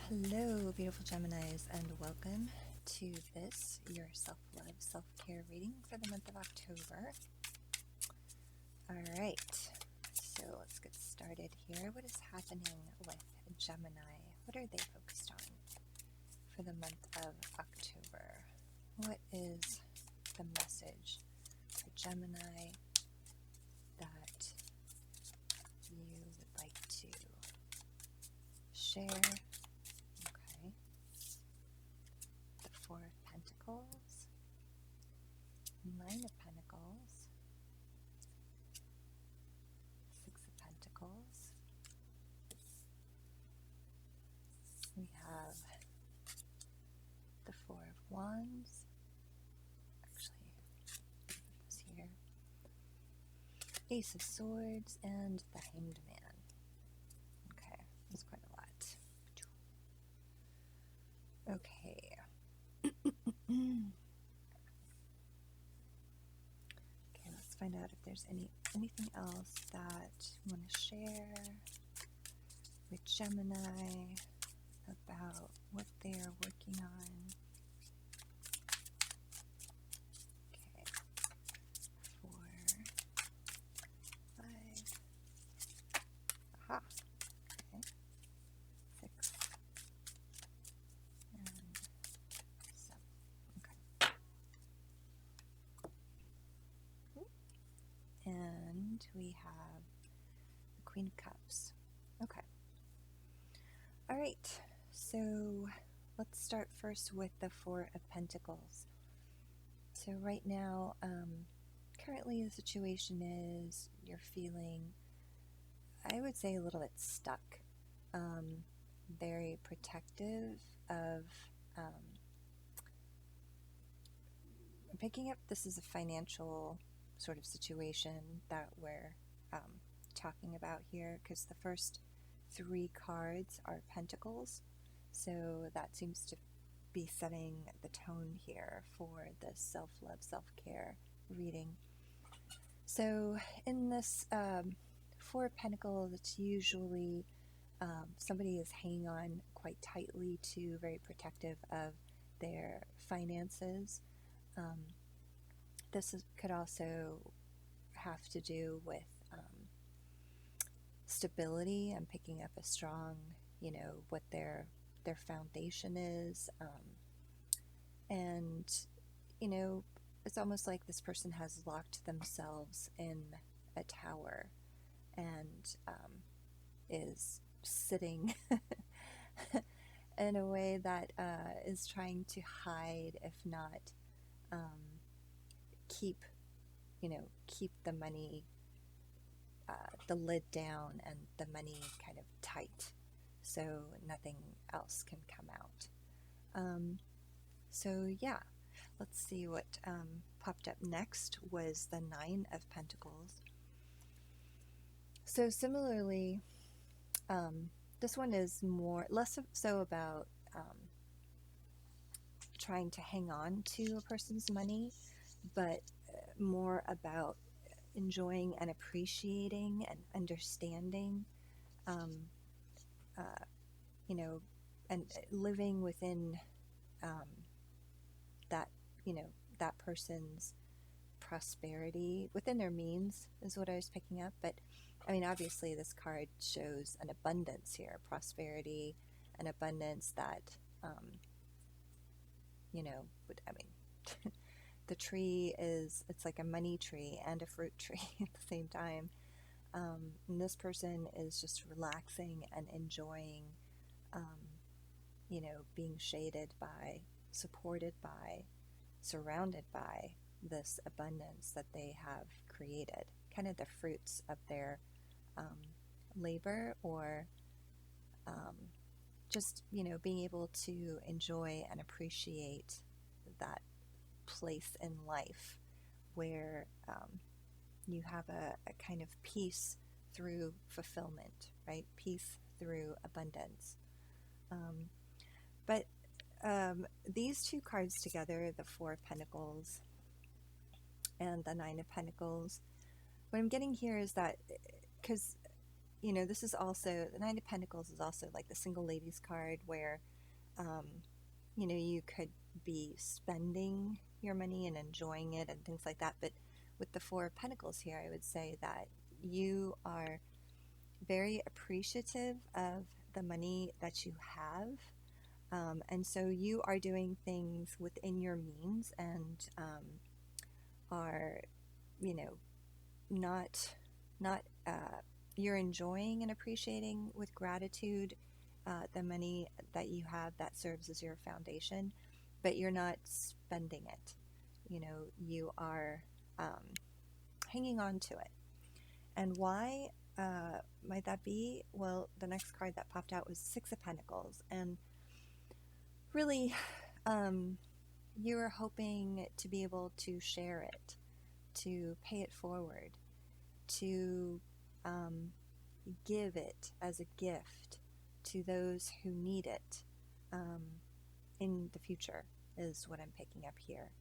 Hello, beautiful Geminis, and welcome to this, your self-love, self-care reading for the month of October. All right, so let's get started here. What is happening with Gemini? What are they focused on for the month of October? What is the message for Gemini that you would like to share? Okay. The Four of Pentacles, Nine of Pentacles, Six of Pentacles. We have the Four of Wands. Actually, this here. Ace of Swords and the Hanged Man. Okay, that's quite a lot. Okay. Okay, let's find out if there's anything else that you want to share with Gemini about what they are working on. Okay. 4, 5. Aha. Okay. 6 and 7. Okay. And we have the Queen of Cups. Okay. All right. So let's start first with the Four of Pentacles. So right now, currently the situation is you're feeling, I would say, a little bit stuck, very protective of, I'm picking up this is a financial sort of situation that we're talking about here, because the first 3 cards are Pentacles, so that seems to be setting the tone here for the self-love, self-care reading. So in this Four of Pentacles, it's usually somebody is hanging on quite tightly to, very protective of their finances. This could also have to do with stability and picking up a strong, what their foundation is. And, it's almost like this person has locked themselves in a tower and is sitting in a way that is trying to hide, if not keep the money, the lid down and the money kind of tight, so nothing else can come out. So yeah, let's see what popped up next was the Nine of Pentacles. So similarly, this one is less so about trying to hang on to a person's money, but more about enjoying and appreciating and understanding, and living within that, that person's prosperity within their means is what I was picking up. But I mean, obviously this card shows an abundance here, prosperity and abundance that, the tree it's like a money tree and a fruit tree at the same time. And this person is just relaxing and enjoying, being shaded by, supported by, surrounded by this abundance that they have created, kind of the fruits of their labor, or just, being able to enjoy and appreciate that place in life where you have a kind of peace through fulfillment, right? Peace through abundance. But these 2 cards together, the Four of Pentacles and the Nine of Pentacles, what I'm getting here is that, because this is also, the Nine of Pentacles is also like the single ladies card where, um, you could be spending your money and enjoying it and things like that. But with the Four of Pentacles here, I would say that you are very appreciative of the money that you have. And so you are doing things within your means and are, you know, not you're enjoying and appreciating with gratitude the money that you have that serves as your foundation, but you're not spending it. You are hanging on to it. And why might that be? Well, the next card that popped out was Six of Pentacles, and really, you are hoping to be able to share it, to pay it forward, to give it as a gift to those who need it in the future, is what I'm picking up here.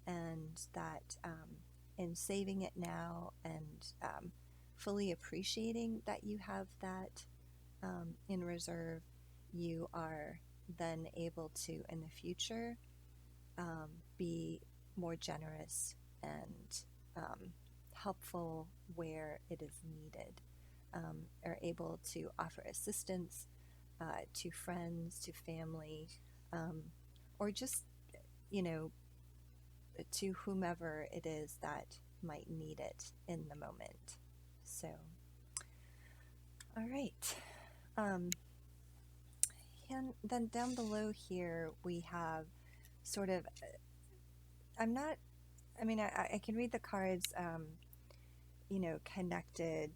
And that in saving it now and fully appreciating that you have that in reserve, you are then able to, in the future, be more generous and helpful where it is needed, are able to offer assistance to friends, to family, or just, to whomever it is that might need it in the moment. So, all right. And then down below here we have sort of, I can read the cards, connected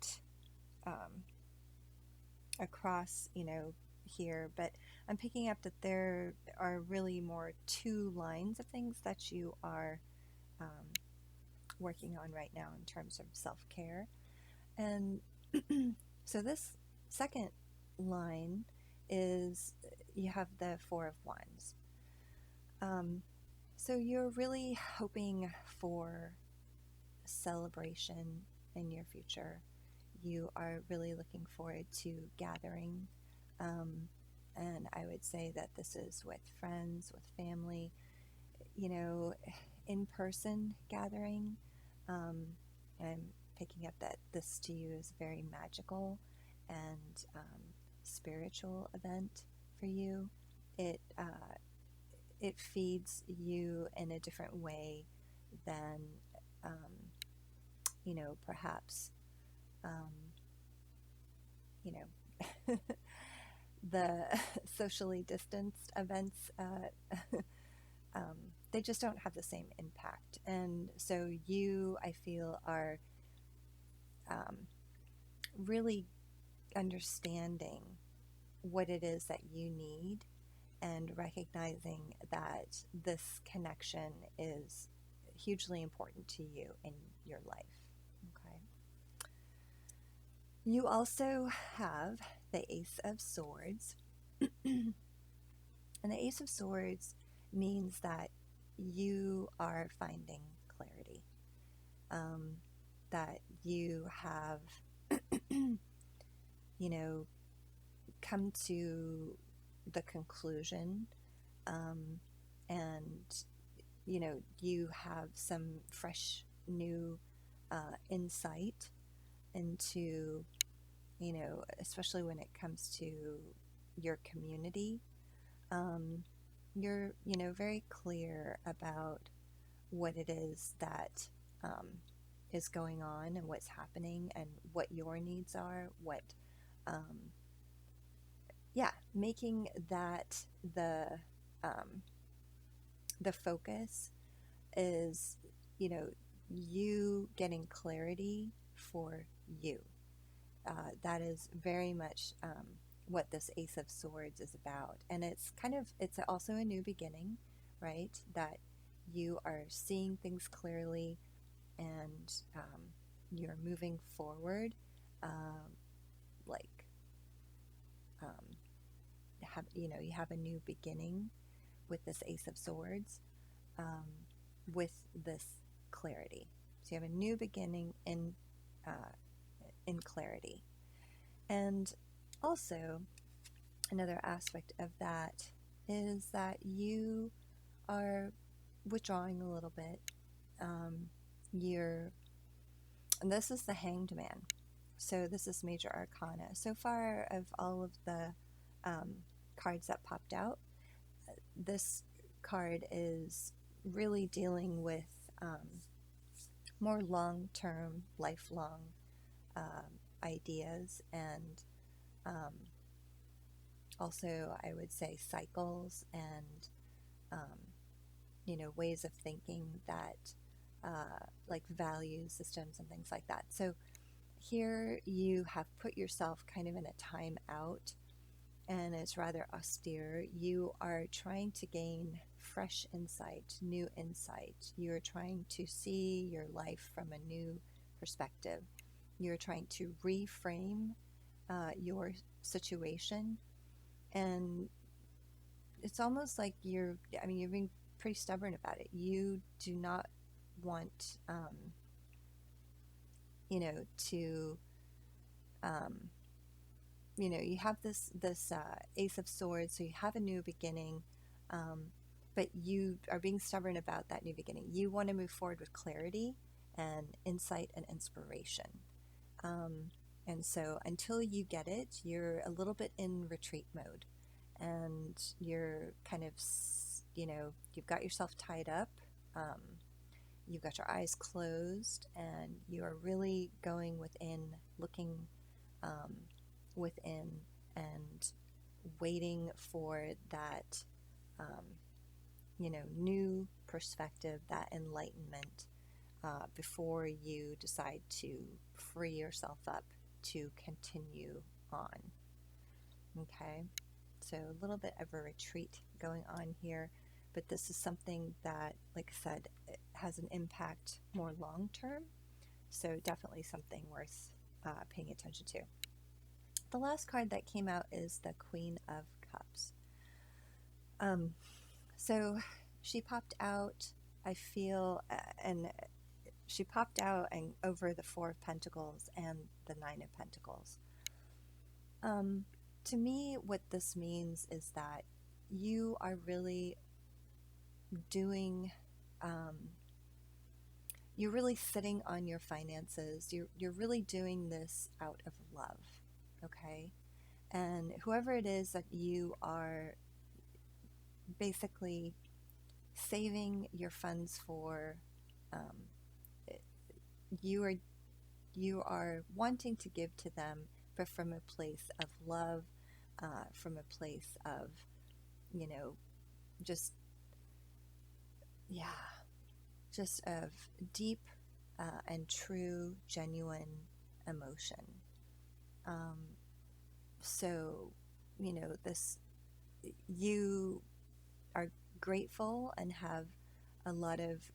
across, here, but I'm picking up that there are really more two lines of things that you are working on right now in terms of self-care. And so this second line is, you have the Four of Wands. So you're really hoping for celebration in your future. You are really looking forward to gathering. And I would say that this is with friends, with family, in-person gathering. I'm picking up that this to you is very magical and spiritual event for you. It feeds you in a different way than, perhaps, the socially distanced events. They just don't have the same impact. And so you, I feel, are really understanding what it is that you need and recognizing that this connection is hugely important to you in your life. Okay. You also have the Ace of Swords. And the Ace of Swords means that you are finding clarity, that you have, come to the conclusion, and, you have some fresh new insight into, especially when it comes to your community. You're, very clear about what it is that is going on and what's happening and what your needs are, making that the focus is, you getting clarity for you. That is very much what this Ace of Swords is about. And it's also a new beginning, right? That you are seeing things clearly and you're moving forward, you have a new beginning with this Ace of Swords, with this clarity. So you have a new beginning in clarity. And also, another aspect of that is that you are withdrawing a little bit. And this is the Hanged Man. So this is Major Arcana. So far, of all of the cards that popped out, this card is really dealing with more long-term, lifelong ideas, and also I would say cycles and ways of thinking that like value systems and things like that. So here you have put yourself kind of in a time out, and it's rather austere. You are trying to gain fresh insight, new insight. You're trying to see your life from a new perspective. You're trying to reframe your situation, and it's almost like you're being pretty stubborn about it. You do not want, to, you have this Ace of Swords, so you have a new beginning, but you are being stubborn about that new beginning. You want to move forward with clarity and insight and inspiration. And so until you get it, you're a little bit in retreat mode, and you're kind of, you've got yourself tied up. You've got your eyes closed, and you are really going within, looking within, and waiting for that, new perspective, that enlightenment, before you decide to free yourself up to continue on. Okay, so a little bit of a retreat going on here, but this is something that, like I said, it has an impact more long term, so definitely something worth paying attention to. The last card that came out is the Queen of Cups. So she popped out, I feel, and she popped out and over the Four of Pentacles and the Nine of Pentacles. To me, what this means is that you are really doing, you're really sitting on your finances. You're really doing this out of love, okay? And whoever it is that you are basically saving your funds for, you are wanting to give to them, but from a place of love, from a place of, just of deep and true, genuine emotion. So, this, you are grateful and have a lot of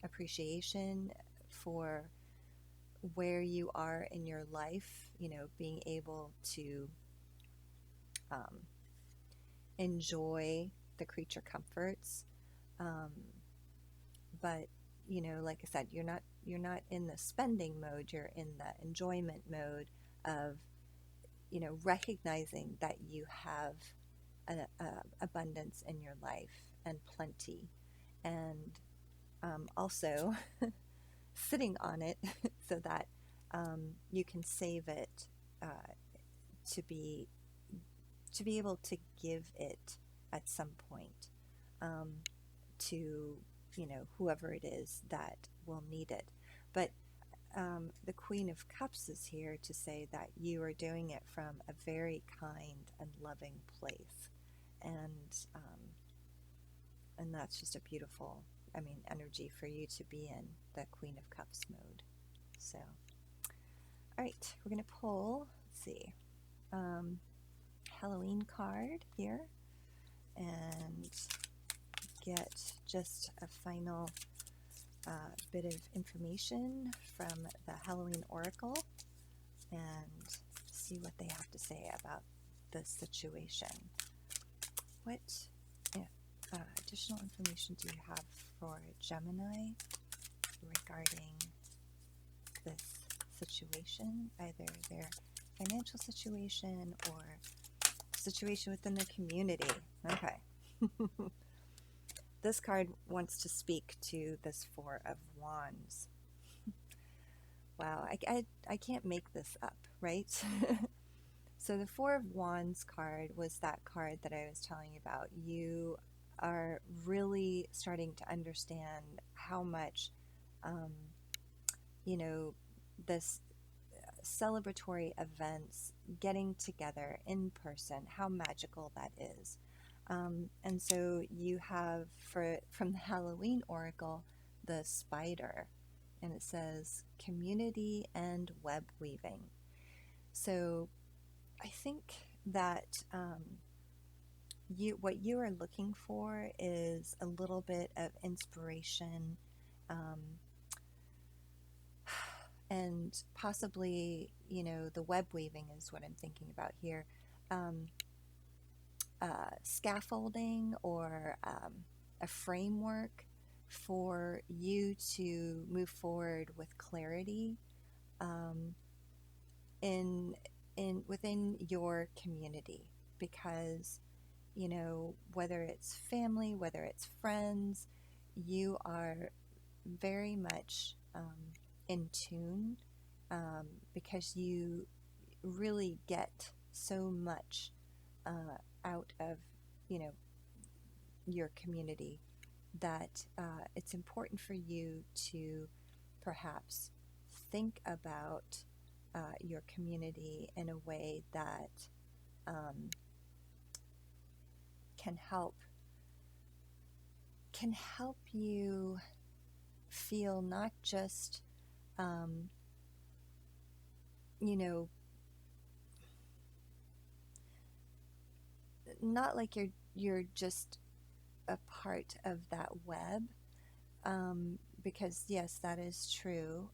appreciation for where you are in your life, being able to enjoy the creature comforts, but like I said, you're not in the spending mode. You're in the enjoyment mode of recognizing that you have an abundance in your life and plenty, and also sitting on it so that you can save it, to be able to give it at some point, to whoever it is that will need it. But the Queen of Cups is here to say that you are doing it from a very kind and loving place, and that's just a beautiful, energy for you to be in, the Queen of Cups mode. So, all right, we're going to pull, let's see, Halloween card here, and get just a final bit of information from the Halloween Oracle, and see what they have to say about the situation. What additional information do you have for Gemini regarding this situation, either their financial situation or situation within the community. Okay. This card wants to speak to this Four of Wands. Wow, I can't make this up, right? So the Four of Wands card was that card that I was telling you about. You are really starting to understand how much, this celebratory events, getting together in person, how magical that is. And so you have, from the Halloween Oracle, the spider, and it says community and web weaving. So I think that what you are looking for is a little bit of inspiration, and possibly, the web weaving is what I'm thinking about here. Scaffolding or a framework for you to move forward with clarity within your community, because whether it's family, whether it's friends, you are very much in tune, because you really get so much out of your community, that it's important for you to perhaps think about your community in a way that can help you feel not just not like you're just a part of that web, because yes, that is true,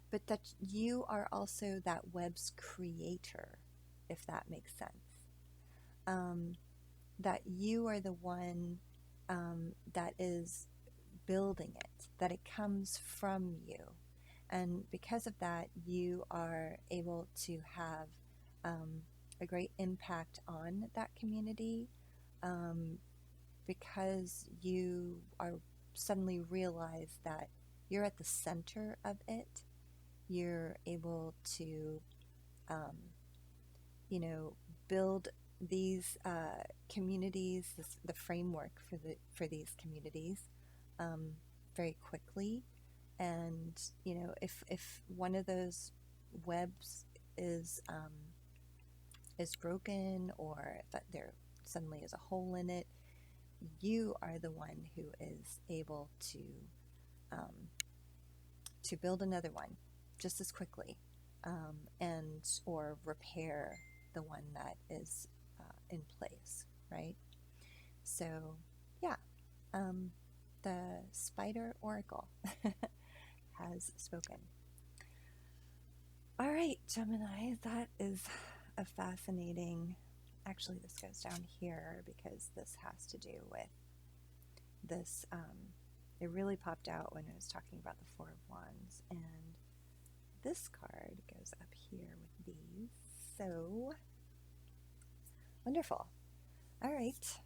but that you are also that web's creator, if that makes sense. That you are the one that is building it, that it comes from you. And because of that, you are able to have a great impact on that community, because you are suddenly realize that you're at the center of it. You're able to, build these communities, the framework for these communities, very quickly. And if one of those webs is broken, or that there suddenly is a hole in it, you are the one who is able to build another one just as quickly, or repair the one that is in place, right? So yeah, the Spider Oracle has spoken. All right, Gemini, that is a fascinating, actually this goes down here because this has to do with this, it really popped out when I was talking about the Four of Wands, and this card goes up here with these. So wonderful. All right.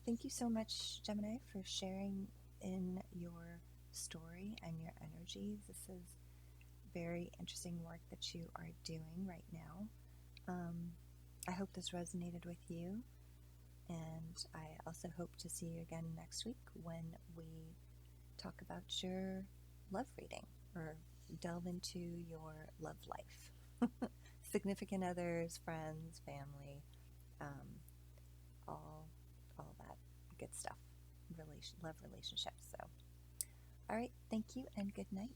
Thank you so much, Gemini, for sharing in your story and your energies. This is very interesting work that you are doing right now. I hope this resonated with you, and I also hope to see you again next week when we talk about your love reading, or delve into your love life. Significant others, friends, family, all that good stuff, love relationships. So all right, thank you and good night.